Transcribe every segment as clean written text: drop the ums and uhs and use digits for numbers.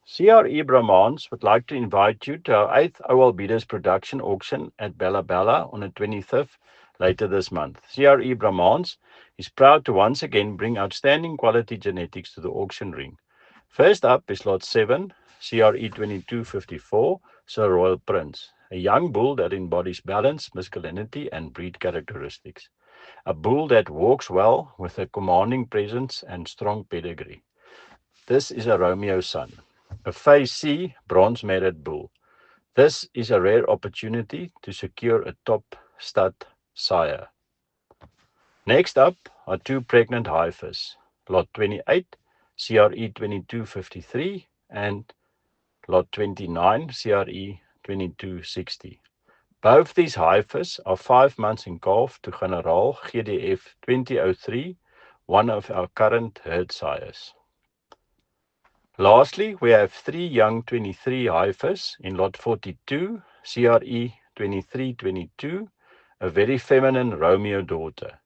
CRE Brahmans would like to invite you to our 8th OL Bidders production auction at Bella Bella on the 25th later this month. CRE Brahmans is proud to once again bring outstanding quality genetics to the auction ring. First up is Lot 7, CRE 2254, Sir Royal Prince, a young bull that embodies balance, masculinity, and breed characteristics. A bull that walks well with a commanding presence and strong pedigree. This is a Romeo son, a Phase C bronze merit bull. This is a rare opportunity to secure a top stud sire. Next up are two pregnant heifers, Lot 28, CRE 2253, and Lot 29, CRE 2260. Both these heifers are 5 months in calf to Generaal GDF 2003, one of our current herd sires. Lastly, we have three young 23 heifers in Lot 42, CRE 2322, a very feminine Romeo daughter.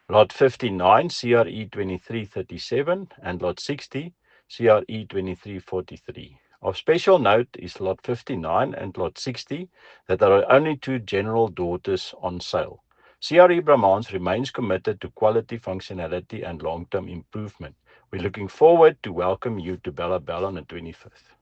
Lot 59, CRE 2337, and Lot 60, CRE 2343. Of special note is Lot 59 and Lot 60 that are only two general daughters on sale. CRE Brahmans remains committed to quality, functionality, and long-term improvement. We're looking forward to welcome you to Bella Bella on the 25th.